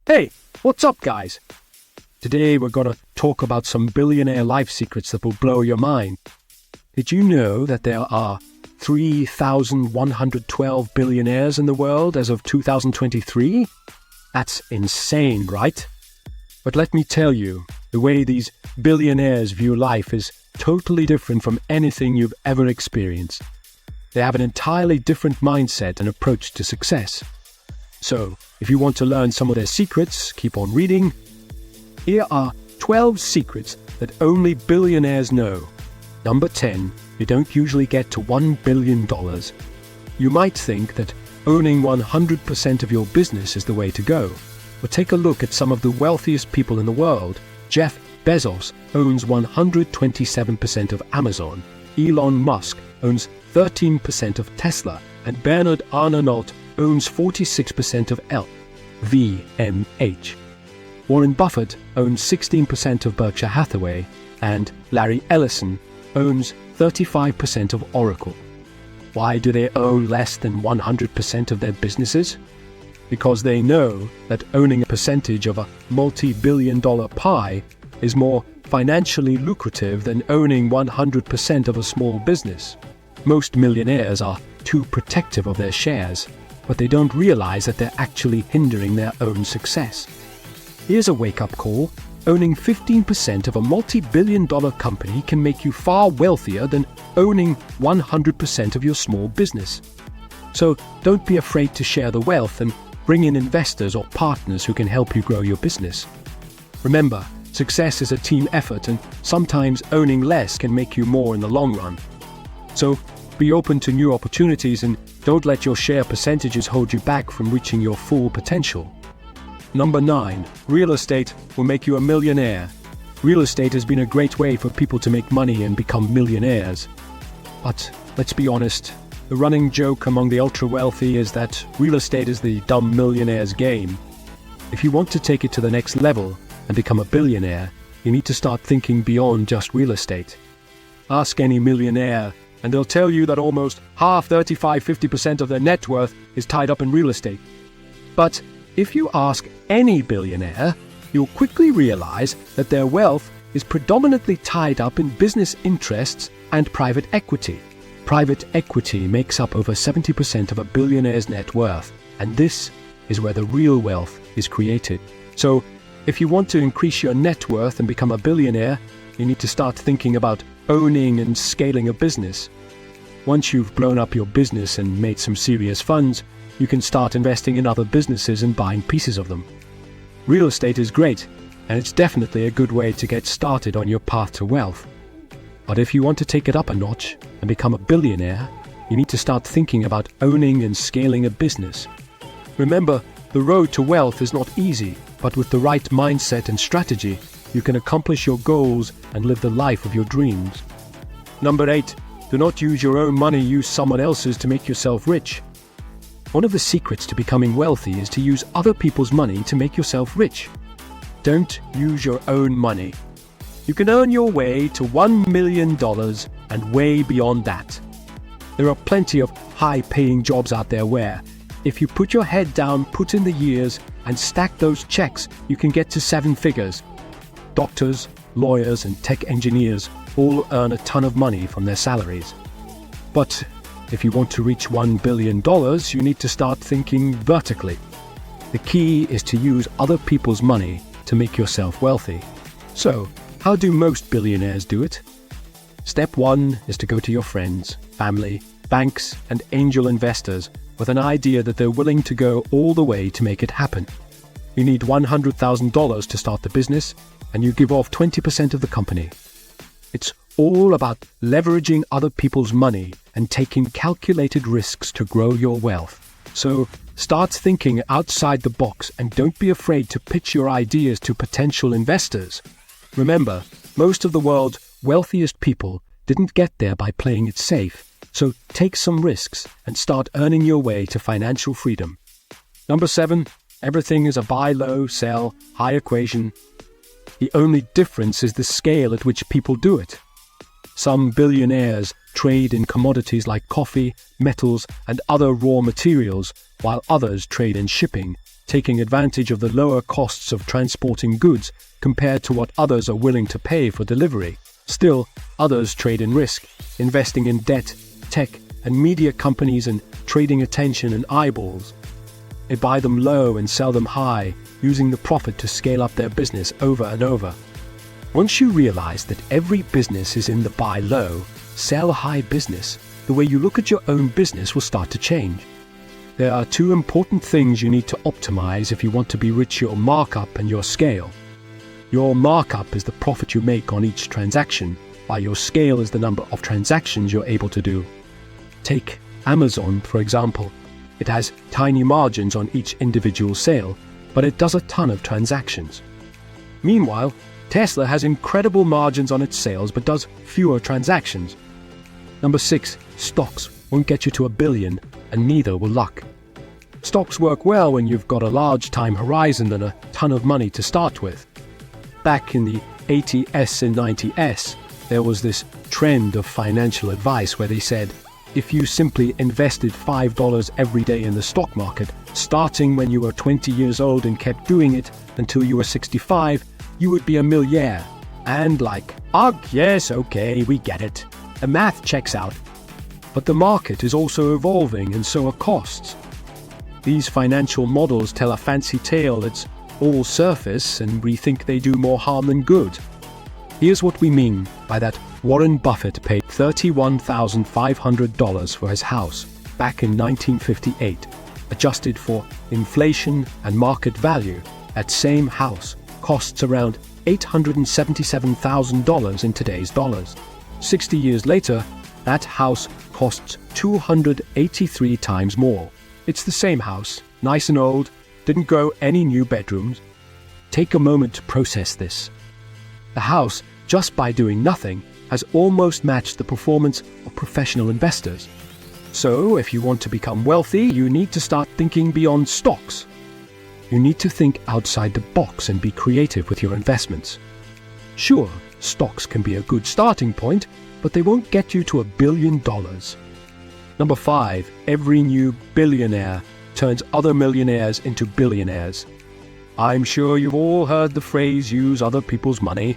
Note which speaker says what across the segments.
Speaker 1: Hey, what's up, guys? Today we're going to talk about some billionaire life secrets that will blow your mind. Did you know that there are 3,112 billionaires in the world as of 2023? That's insane, right? But let me tell you, the way these billionaires view life is totally different from anything you've ever experienced. They have an entirely different mindset and approach to success. So, if you want to learn some of their secrets, keep on reading. Here are 12 secrets that only billionaires know. Number 10, you don't usually get to $1 billion. You might think that owning 100% of your business is the way to go. But take a look at some of the wealthiest people in the world. Jeff Bezos owns 127% of Amazon. Elon Musk owns 13% of Tesla. And Bernard Arnault owns 46% of LVMH. Warren Buffett owns 16% of Berkshire Hathaway, and Larry Ellison owns 35% of Oracle. Why do they own less than 100% of their businesses? Because they know that owning a percentage of a multi-billion-dollar pie is more financially lucrative than owning 100% of a small business. Most millionaires are too protective of their shares, but they don't realize that they're actually hindering their own success. Here's a wake-up call. Owning 15% of a multi-billion-dollar company can make you far wealthier than owning 100% of your small business. So don't be afraid to share the wealth and bring in investors or partners who can help you grow your business. Remember, success is a team effort, and sometimes owning less can make you more in the long run. So be open to new opportunities and don't let your share percentages hold you back from reaching your full potential. Number 9. Real estate will make you a millionaire. Real estate has been a great way for people to make money and become millionaires. But let's be honest, the running joke among the ultra-wealthy is that real estate is the dumb millionaire's game. If you want to take it to the next level and become a billionaire, you need to start thinking beyond just real estate. Ask any millionaire, and they'll tell you that almost half, 35–50% of their net worth is tied up in real estate. But if you ask any billionaire, you'll quickly realize that their wealth is predominantly tied up in business interests and private equity. Private equity makes up over 70% of a billionaire's net worth, and this is where the real wealth is created. So, if you want to increase your net worth and become a billionaire, you need to start thinking about owning and scaling a business. Once you've blown up your business and made some serious funds, you can start investing in other businesses and buying pieces of them. Real estate is great, and it's definitely a good way to get started on your path to wealth. But if you want to take it up a notch and become a billionaire, you need to start thinking about owning and scaling a business. Remember, the road to wealth is not easy, but with the right mindset and strategy, you can accomplish your goals and live the life of your dreams. Number 8. Do not use your own money, use someone else's to make yourself rich. One of the secrets to becoming wealthy is to use other people's money to make yourself rich. Don't use your own money. You can earn your way to $1 million and way beyond that. There are plenty of high-paying jobs out there where, if you put your head down, put in the years, and stack those checks, you can get to 7 figures. Doctors, lawyers, and tech engineers all earn a ton of money from their salaries. But if you want to reach $1 billion, you need to start thinking vertically. The key is to use other people's money to make yourself wealthy. So, how do most billionaires do it? Step 1 is to go to your friends, family, banks, and angel investors with an idea that they're willing to go all the way to make it happen. You need $100,000 to start the business, and you give off 20% of the company. It's all about leveraging other people's money and taking calculated risks to grow your wealth. So start thinking outside the box and don't be afraid to pitch your ideas to potential investors. Remember, most of the world's wealthiest people didn't get there by playing it safe. So take some risks and start earning your way to financial freedom. Number 7, everything is a buy low, sell high equation. The only difference is the scale at which people do it. Some billionaires trade in commodities like coffee, metals, and other raw materials, while others trade in shipping, taking advantage of the lower costs of transporting goods compared to what others are willing to pay for delivery. Still, others trade in risk, investing in debt, tech, and media companies and trading attention and eyeballs. They buy them low and sell them high, using the profit to scale up their business over and over. Once you realize that every business is in the buy low, sell high business, the way you look at your own business will start to change. There are two important things you need to optimize if you want to be rich: your markup and your scale. Your markup is the profit you make on each transaction, while your scale is the number of transactions you're able to do. Take Amazon, for example. It has tiny margins on each individual sale, but it does a ton of transactions. Meanwhile, Tesla has incredible margins on its sales but does fewer transactions. Number 6, stocks won't get you to $1 billion, and neither will luck. Stocks work well when you've got a large time horizon and a ton of money to start with. Back in the 80s and 90s, there was this trend of financial advice where they said, if you simply invested $5 every day in the stock market, starting when you were 20 years old and kept doing it until you were 65, you would be a millionaire. And ugh, yes, okay, we get it. The math checks out. But the market is also evolving, and so are costs. These financial models tell a fancy tale that's all surface, and we think they do more harm than good. Here's what we mean by that. Warren Buffett paid $31,500 for his house back in 1958. Adjusted for inflation and market value, that same house costs around $877,000 in today's dollars. 60 years later, that house costs 283 times more. It's the same house, nice and old, didn't grow any new bedrooms. Take a moment to process this. The house, just by doing nothing, has almost matched the performance of professional investors. So, if you want to become wealthy, you need to start thinking beyond stocks. You need to think outside the box and be creative with your investments. Sure, stocks can be a good starting point, but they won't get you to $1 billion. Number 5, every new billionaire turns other millionaires into billionaires. I'm sure you've all heard the phrase, use other people's money.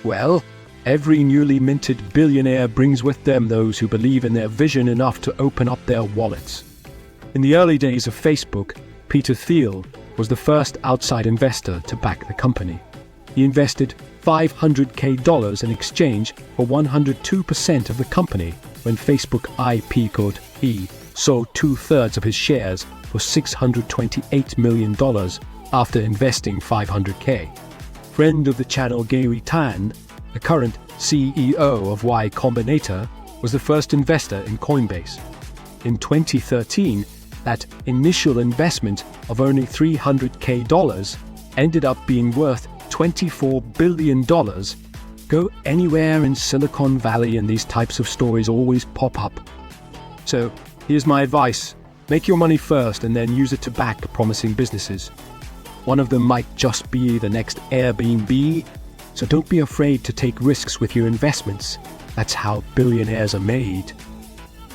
Speaker 1: Well, every newly minted billionaire brings with them those who believe in their vision enough to open up their wallets. In the early days of Facebook, Peter Thiel was the first outside investor to back the company. He invested $500,000 in exchange for 102% of the company when Facebook IPO'd. He sold 2/3 of his shares for $628 million after investing $500K. Friend of the channel Gary Tan, the current CEO of Y Combinator, was the first investor in Coinbase. In 2013, that initial investment of only $300K ended up being worth $24 billion. Go anywhere in Silicon Valley and these types of stories always pop up. So, here's my advice. Make your money first and then use it to back promising businesses. One of them might just be the next Airbnb, so don't be afraid to take risks with your investments. That's how billionaires are made.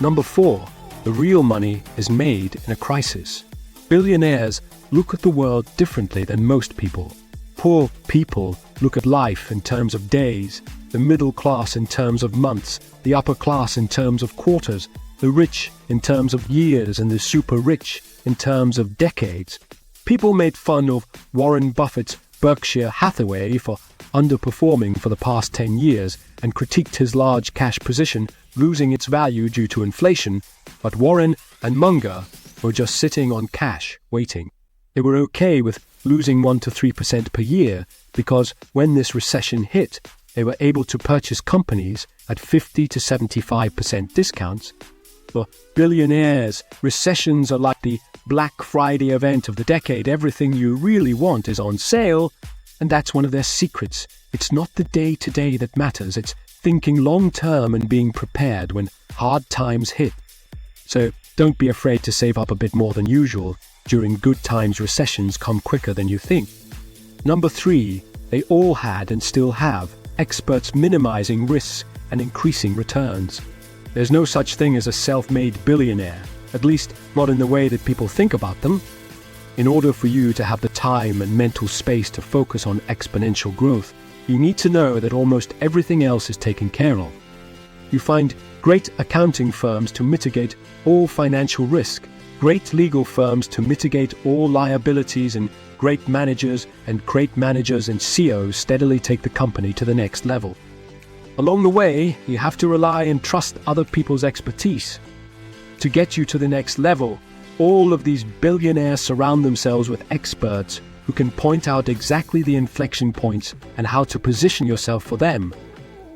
Speaker 1: Number 4, the real money is made in a crisis. Billionaires look at the world differently than most people. Poor people look at life in terms of days, the middle class in terms of months, the upper class in terms of quarters, the rich in terms of years, and the super rich in terms of decades. People made fun of Warren Buffett's Berkshire Hathaway for underperforming for the past 10 years and critiqued his large cash position losing its value due to inflation, but Warren and Munger were just sitting on cash, waiting. They were okay with losing 1 to 3% per year because when this recession hit, they were able to purchase companies at 50 to 75% discounts. For billionaires, recessions are like the Black Friday event of the decade. Everything you really want is on sale, and that's one of their secrets. It's not the day-to-day that matters, it's thinking long-term and being prepared when hard times hit. So don't be afraid to save up a bit more than usual. During good times, recessions come quicker than you think. Number 3, they all had and still have experts minimizing risks and increasing returns. There's no such thing as a self-made billionaire, at least not in the way that people think about them. in order for you to have the time and mental space to focus on exponential growth, you need to know that almost everything else is taken care of. You find great accounting firms to mitigate all financial risk, great legal firms to mitigate all liabilities, and great managers and CEOs steadily take the company to the next level. Along the way, you have to rely and trust other people's expertise. To get you to the next level, all of these billionaires surround themselves with experts who can point out exactly the inflection points and how to position yourself for them.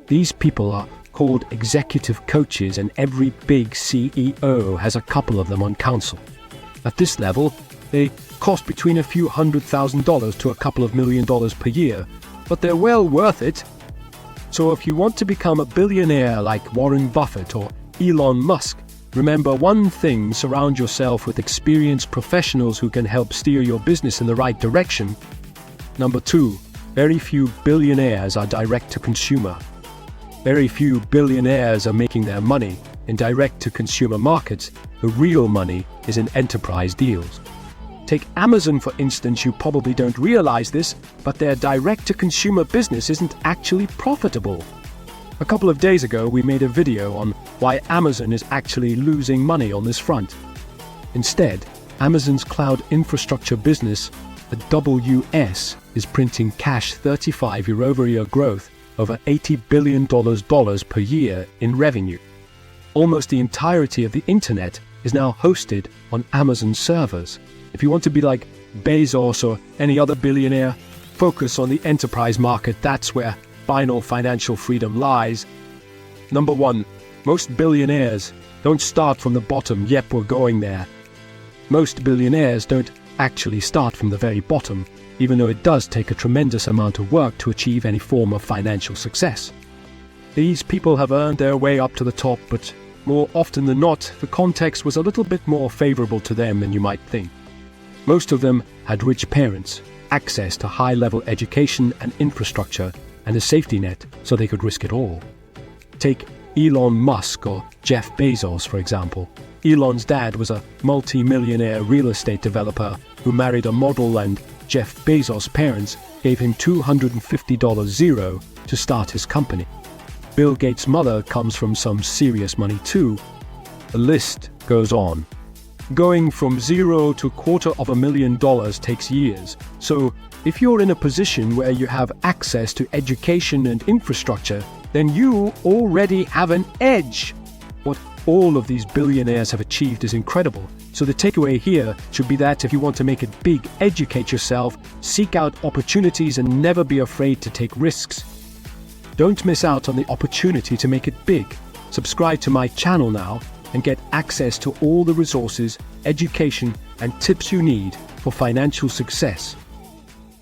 Speaker 1: These people are called executive coaches, and every big CEO has a couple of them on council. At this level, they cost between a few $100,000 to a couple of $1 million per year, but they're well worth it. So if you want to become a billionaire like Warren Buffett or Elon Musk, remember one thing: surround yourself with experienced professionals who can help steer your business in the right direction. Number 2, very few billionaires are direct to consumer. Very few billionaires are making their money in direct-to-consumer markets. The real money is in enterprise deals. Take Amazon, for instance. You probably don't realize this, but their direct-to-consumer business isn't actually profitable. A couple of days ago, we made a video on why Amazon is actually losing money on this front. Instead, Amazon's cloud infrastructure business, the WS, is printing cash 35 year-over-year growth, over $80 billion per year in revenue. Almost the entirety of the internet is now hosted on Amazon servers. If you want to be like Bezos or any other billionaire, focus on the enterprise market. That's where final financial freedom lies. Number 1, most billionaires don't start from the bottom. Yep, we're going there. Most billionaires don't actually start from the very bottom, even though it does take a tremendous amount of work to achieve any form of financial success. These people have earned their way up to the top, but more often than not, the context was a little bit more favorable to them than you might think. Most of them had rich parents, access to high-level education and infrastructure, and a safety net so they could risk it all. Take Elon Musk or Jeff Bezos, for example. Elon's dad was a multi-millionaire real estate developer who married a model, and Jeff Bezos' parents gave him $250 to start his company. Bill Gates' mother comes from some serious money too. The list goes on. Going from zero to $250,000 takes years. So if you're in a position where you have access to education and infrastructure, then you already have an edge. What all of these billionaires have achieved is incredible. So the takeaway here should be that if you want to make it big, educate yourself, seek out opportunities, and never be afraid to take risks. Don't miss out on the opportunity to make it big. Subscribe to my channel now and get access to all the resources, education, and tips you need for financial success.